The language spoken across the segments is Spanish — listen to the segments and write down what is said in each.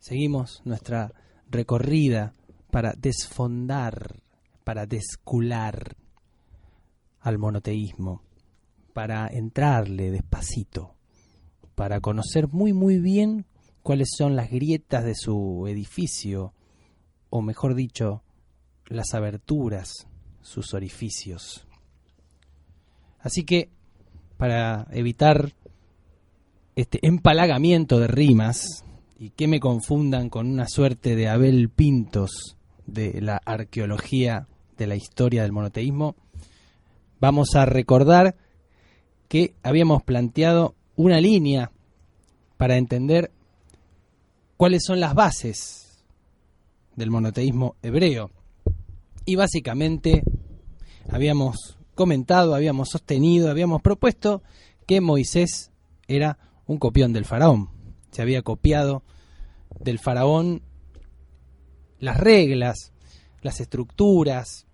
Seguimos nuestra recorrida para desfondar, para descular al monoteísmo, para entrarle despacito, para conocer muy bien cuáles son las grietas de su edificio, o mejor dicho, las aberturas, sus orificios. Así que, para evitar este empalagamiento de rimas y que me confundan con una suerte de Abel Pintos de la arqueología de la historia del monoteísmo, vamos a recordar que habíamos planteado una línea para entender cuáles son las bases del monoteísmo hebreo. Y básicamente habíamos comentado, habíamos sostenido, habíamos propuesto que Moisés era un copión del faraón. Se había copiado del faraón las reglas, las estructuras,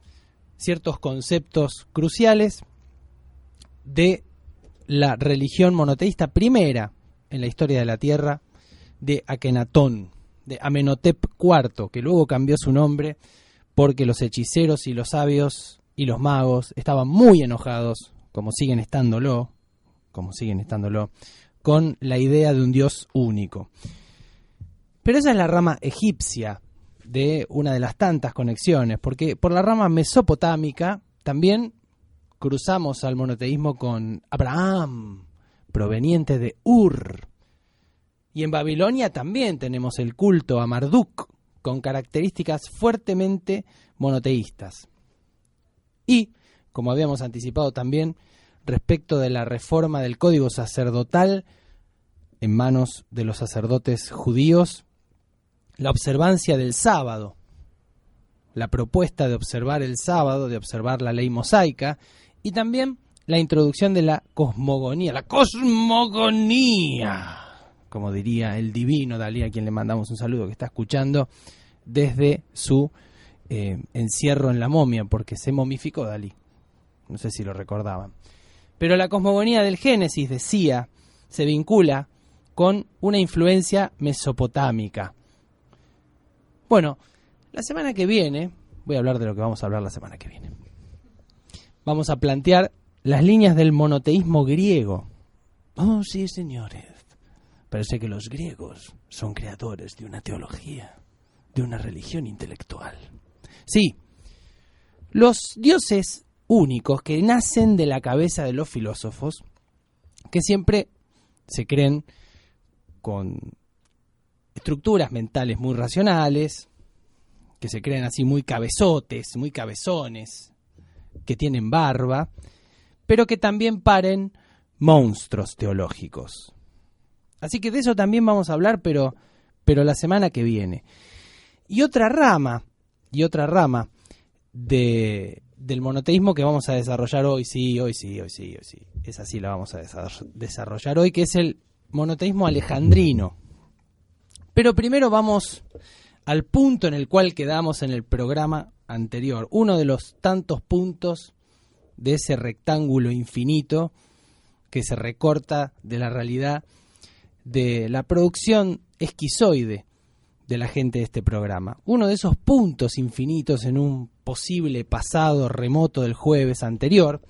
ciertos conceptos cruciales de la religión monoteísta primera en la historia de la tierra, de Akenatón, de Amenhotep IV, que luego cambió su nombre porque los hechiceros y los sabios y los magos estaban muy enojados, como siguen estándolo, con la idea de un Dios único. Pero esa es la rama egipcia de una de las tantas conexiones, porque por la rama mesopotámica también cruzamos al monoteísmo con Abraham, proveniente de Ur. Y en Babilonia también tenemos el culto a Marduk, con características fuertemente monoteístas. Y, como habíamos anticipado también, respecto de la reforma del código sacerdotal en manos de los sacerdotes judíos, la observancia del sábado, la propuesta de observar el sábado, de observar la ley mosaica, y también la introducción de la cosmogonía, como diría el divino Dalí, a quien le mandamos un saludo, que está escuchando desde su encierro en la momia, porque se momificó Dalí, no sé si lo recordaban. Pero la cosmogonía del Génesis, decía, se vincula con una influencia mesopotámica. Bueno, la semana que viene, voy a hablar de lo que vamos a hablar la semana que viene. Vamos a plantear las líneas del monoteísmo griego. Oh, sí, señores. Parece que los griegos son creadores de una teología, de una religión intelectual. Sí, los dioses únicos que nacen de la cabeza de los filósofos, que siempre se creen con estructuras mentales muy racionales, que se creen así muy cabezotes, muy cabezones, que tienen barba, pero que también paren monstruos teológicos. Así que de eso también vamos a hablar, pero la semana que viene. Y otra rama del monoteísmo que vamos a desarrollar hoy, esa sí la vamos a desarrollar hoy, que es el monoteísmo alejandrino. Pero primero vamos al punto en el cual quedamos en el programa anterior, uno de los tantos puntos de ese rectángulo infinito que se recorta de la realidad de la producción esquizoide de la gente de este programa. Uno de esos puntos infinitos en un posible pasado remoto del jueves anterior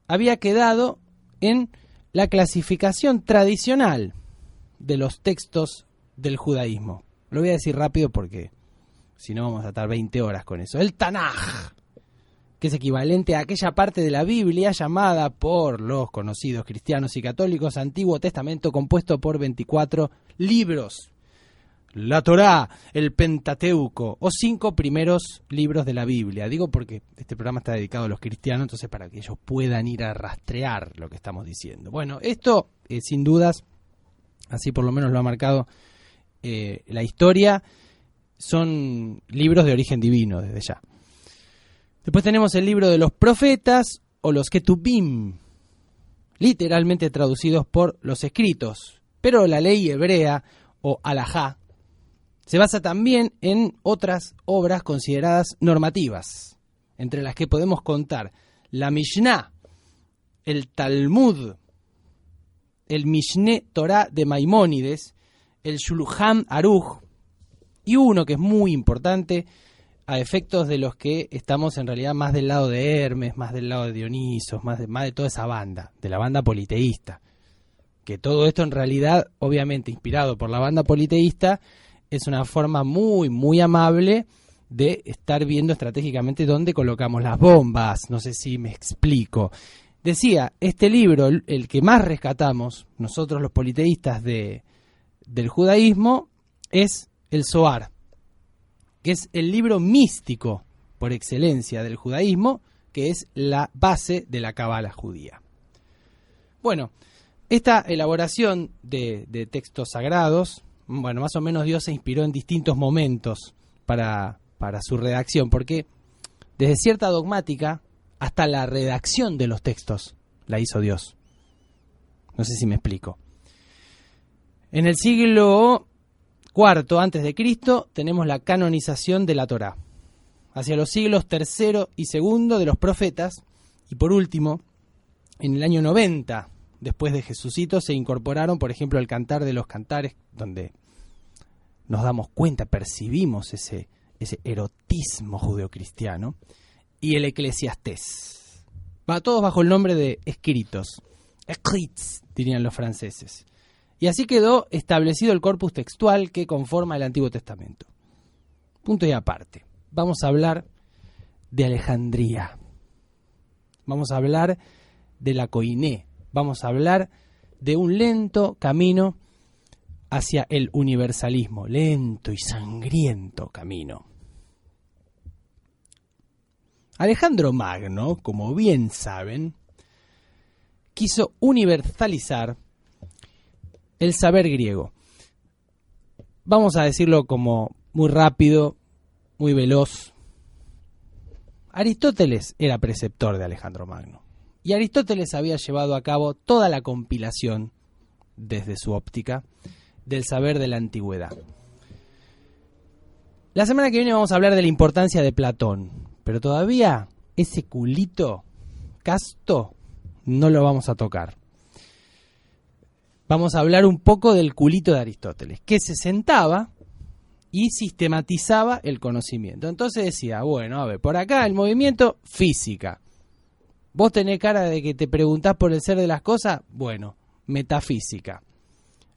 había quedado en la clasificación tradicional de los textos del judaísmo. Lo voy a decir rápido porque si no vamos a estar 20 horas con eso. El Tanaj, que es equivalente a aquella parte de la Biblia llamada por los conocidos cristianos y católicos Antiguo Testamento, compuesto por 24 libros. La Torá, el Pentateuco, o 5 primeros libros de la Biblia. Digo porque este programa está dedicado a los cristianos, entonces para que ellos puedan ir a rastrear lo que estamos diciendo. Bueno, esto sin dudas, así por lo menos lo ha marcado la historia, son libros de origen divino desde ya. Después tenemos el libro de los profetas o los Ketubim, literalmente traducidos por los escritos, pero la ley hebrea o halajá se basa también en otras obras consideradas normativas, entre las que podemos contar la Mishnah, el Talmud, el Mishneh Torah de Maimónides, el Shulchan Aruch y uno que es muy importante a efectos de los que estamos en realidad más del lado de Hermes, más del lado de Dionisos, más de toda esa banda, de la banda politeísta. Que todo esto en realidad, obviamente inspirado por la banda politeísta, es una forma muy, muy amable de estar viendo estratégicamente dónde colocamos las bombas. No sé si me explico. Decía, este libro, el que más rescatamos nosotros los politeístas del judaísmo, es el Zohar, que es el libro místico por excelencia del judaísmo, que es la base de la cábala judía. Bueno, esta elaboración de textos sagrados, bueno, más o menos Dios se inspiró en distintos momentos para su redacción, porque desde cierta dogmática hasta la redacción de los textos la hizo Dios. No sé si me explico. En el siglo IV antes de Cristo tenemos la canonización de la Torá. Hacia los siglos III y II de los profetas, y por último, en el año 90 después de Jesucito se incorporaron, por ejemplo, el Cantar de los Cantares, donde nos damos cuenta, percibimos ese erotismo judeocristiano, y el Eclesiastés. Va todos bajo el nombre de escritos, écrits, dirían los franceses. Y así quedó establecido el corpus textual que conforma el Antiguo Testamento. Punto y aparte. Vamos a hablar de Alejandría. Vamos a hablar de la Koiné. Vamos a hablar de un lento camino hacia el universalismo. Lento y sangriento camino. Alejandro Magno, como bien saben, quiso universalizar el saber griego. Vamos a decirlo como muy rápido, muy veloz. Aristóteles era preceptor de Alejandro Magno. Y Aristóteles había llevado a cabo toda la compilación, desde su óptica, del saber de la antigüedad. La semana que viene vamos a hablar de la importancia de Platón, pero todavía ese culito casto no lo vamos a tocar. Vamos a hablar un poco del culito de Aristóteles, que se sentaba y sistematizaba el conocimiento. Entonces decía, bueno, a ver, por acá el movimiento, física. Vos tenés cara de que te preguntás por el ser de las cosas, bueno, metafísica.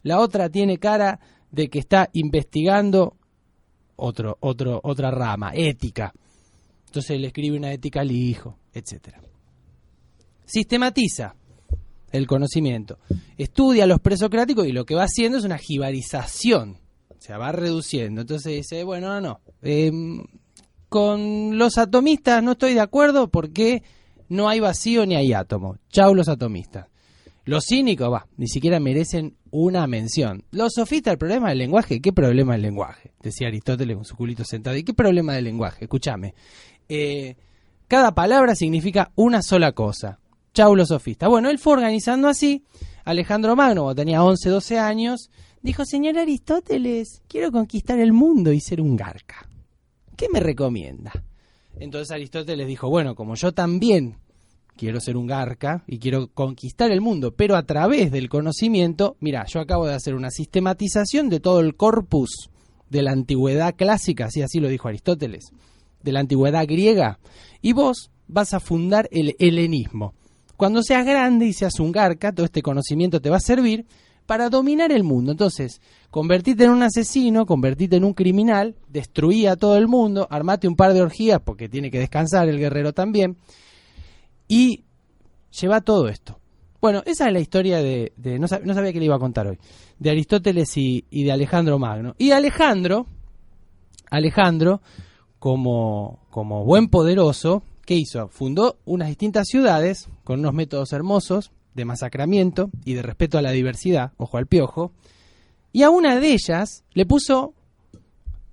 La otra tiene cara de que está investigando otra rama, ética. Entonces le escribe una ética al hijo, etc. Sistematiza el conocimiento. Estudia los presocráticos y lo que va haciendo es una jibarización. O sea, va reduciendo. Entonces dice, bueno, no. Con los atomistas no estoy de acuerdo porque no hay vacío ni hay átomo. Chau los atomistas. Los cínicos, ni siquiera merecen una mención. Los sofistas, el problema del lenguaje. ¿Qué problema del lenguaje? Decía Aristóteles con su culito sentado. ¿Y qué problema del lenguaje? Escúchame. Cada palabra significa una sola cosa. Chau los sofistas. Bueno, él fue organizando así. Alejandro Magno, cuando tenía 11, 12 años, dijo, señor Aristóteles, quiero conquistar el mundo y ser un garca. ¿Qué me recomienda? Entonces Aristóteles dijo, bueno, como yo también quiero ser un garca y quiero conquistar el mundo, pero a través del conocimiento, mira, yo acabo de hacer una sistematización de todo el corpus de la antigüedad clásica, así lo dijo Aristóteles, de la antigüedad griega, y vos vas a fundar el helenismo. Cuando seas grande y seas un garca, todo este conocimiento te va a servir para dominar el mundo. Entonces, convertite en un asesino, convertite en un criminal, destruí a todo el mundo, armate un par de orgías, porque tiene que descansar el guerrero también, y lleva todo esto. Bueno, esa es la historia no sabía que le iba a contar hoy, de Aristóteles y de Alejandro Magno. Y Alejandro, como buen poderoso, ¿qué hizo? Fundó unas distintas ciudades con unos métodos hermosos de masacramiento y de respeto a la diversidad, ojo al piojo, y a una de ellas le puso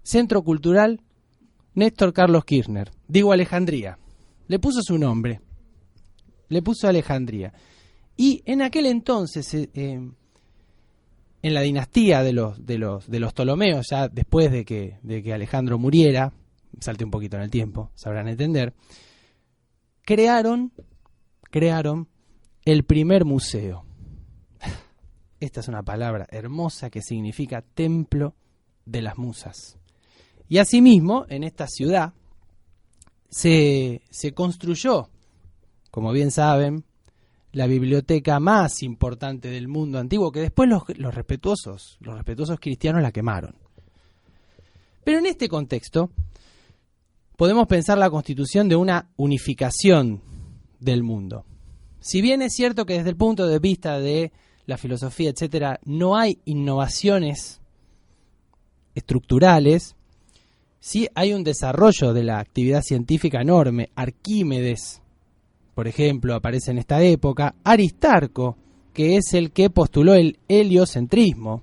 Centro Cultural Néstor Carlos Kirchner, digo Alejandría, le puso su nombre, le puso Alejandría. Y en aquel entonces, en la dinastía de los Ptolomeos, ya después de que Alejandro muriera, salte un poquito en el tiempo, sabrán entender, crearon el primer museo. Esta es una palabra hermosa que significa templo de las musas. Y asimismo, en esta ciudad se construyó, como bien saben, la biblioteca más importante del mundo antiguo, que después los respetuosos cristianos la quemaron. Pero en este contexto podemos pensar la constitución de una unificación del mundo. Si bien es cierto que desde el punto de vista de la filosofía, etcétera, no hay innovaciones estructurales, sí hay un desarrollo de la actividad científica enorme. Arquímedes, por ejemplo, aparece en esta época. Aristarco, que es el que postuló el heliocentrismo.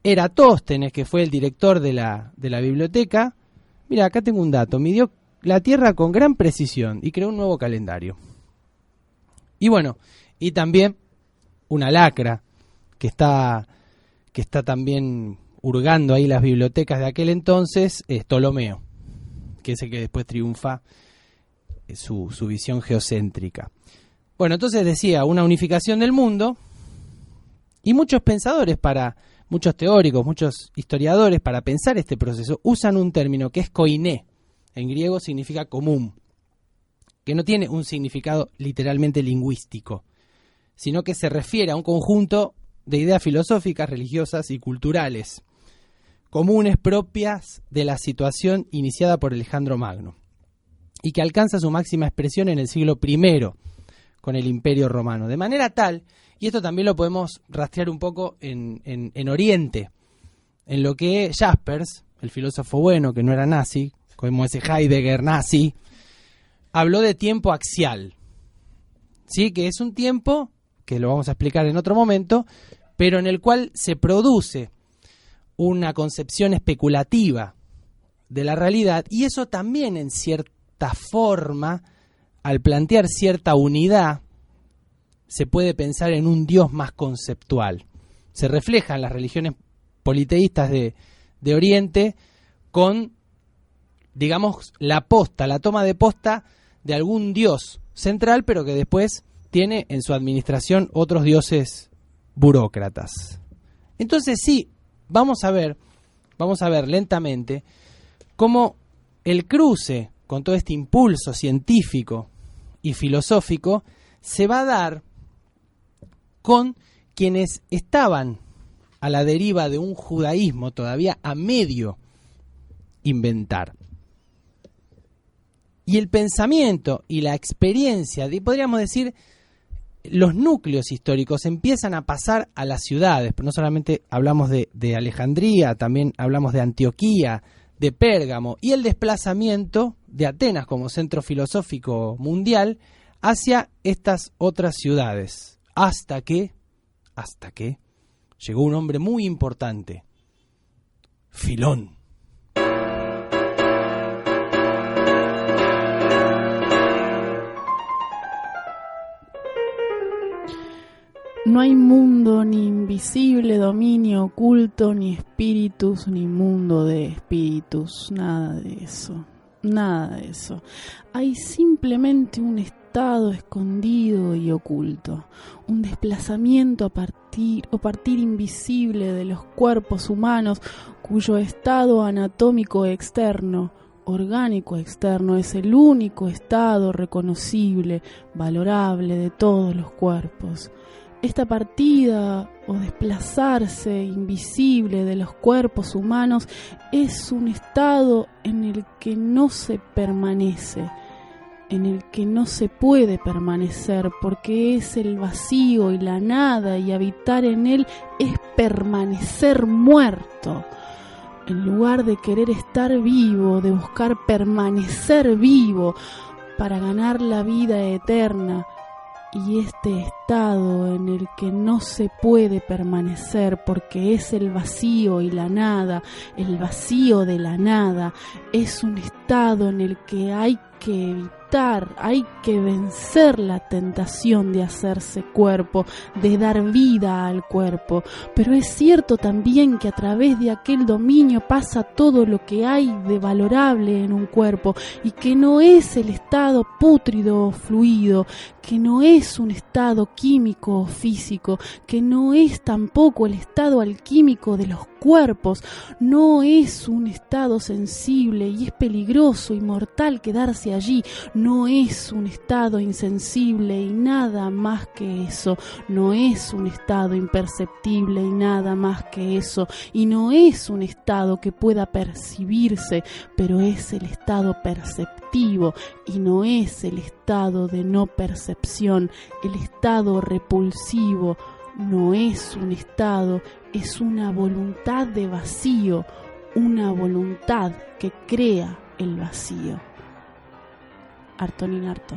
Eratóstenes, que fue el director de la biblioteca. Mira, acá tengo un dato. Midió la Tierra con gran precisión y creó un nuevo calendario. Y bueno, y también una lacra que está también hurgando ahí las bibliotecas de aquel entonces, es Ptolomeo, que es el que después triunfa su visión geocéntrica. Bueno, entonces decía, una unificación del mundo, y muchos pensadores, muchos teóricos, muchos historiadores, para pensar este proceso, usan un término que es koiné, en griego significa común, que no tiene un significado literalmente lingüístico, sino que se refiere a un conjunto de ideas filosóficas, religiosas y culturales, comunes propias de la situación iniciada por Alejandro Magno, y que alcanza su máxima expresión en el siglo I, con el Imperio Romano. De manera tal, y esto también lo podemos rastrear un poco en Oriente, en lo que Jaspers, el filósofo bueno, que no era nazi, como ese Heidegger nazi, habló de tiempo axial, ¿sí? Que es un tiempo, que lo vamos a explicar en otro momento, pero en el cual se produce una concepción especulativa de la realidad, y eso también en cierta forma, al plantear cierta unidad, se puede pensar en un Dios más conceptual. Se refleja en las religiones politeístas de Oriente con, digamos, la toma de posta de algún dios central, pero que después tiene en su administración otros dioses burócratas. Entonces sí, vamos a ver lentamente cómo el cruce con todo este impulso científico y filosófico se va a dar con quienes estaban a la deriva de un judaísmo todavía a medio inventar. Y el pensamiento y la experiencia, podríamos decir, los núcleos históricos empiezan a pasar a las ciudades. Pero no solamente hablamos de Alejandría, también hablamos de Antioquía, de Pérgamo, y el desplazamiento de Atenas como centro filosófico mundial hacia estas otras ciudades. Hasta que llegó un hombre muy importante, Filón. No hay mundo, ni invisible dominio oculto, ni espíritus, ni mundo de espíritus, nada de eso, nada de eso. Hay simplemente un estado escondido y oculto, un desplazamiento a partir invisible de los cuerpos humanos, cuyo estado anatómico externo, orgánico externo, es el único estado reconocible, valorable de todos los cuerpos. Esta partida o desplazarse invisible de los cuerpos humanos es un estado en el que no se permanece, en el que no se puede permanecer, porque es el vacío y la nada, y habitar en él es permanecer muerto. En lugar de querer estar vivo, de buscar permanecer vivo para ganar la vida eterna, y este estado en el que no se puede permanecer porque es el vacío y la nada, el vacío de la nada, es un estado en el que hay que evitar, hay que vencer la tentación de hacerse cuerpo, de dar vida al cuerpo. Pero es cierto también que a través de aquel dominio pasa todo lo que hay de valorable en un cuerpo, y que no es el estado pútrido o fluido, que no es un estado químico o físico, que no es tampoco el estado alquímico de los cuerpos, no es un estado sensible, y es peligroso y mortal quedarse allí. No es un estado insensible y nada más que eso, no es un estado imperceptible y nada más que eso, y no es un estado que pueda percibirse, pero es el estado perceptivo, y no es el estado de no percepción, el estado repulsivo. No es un estado, es una voluntad de vacío, una voluntad que crea el vacío. Arton Inarto.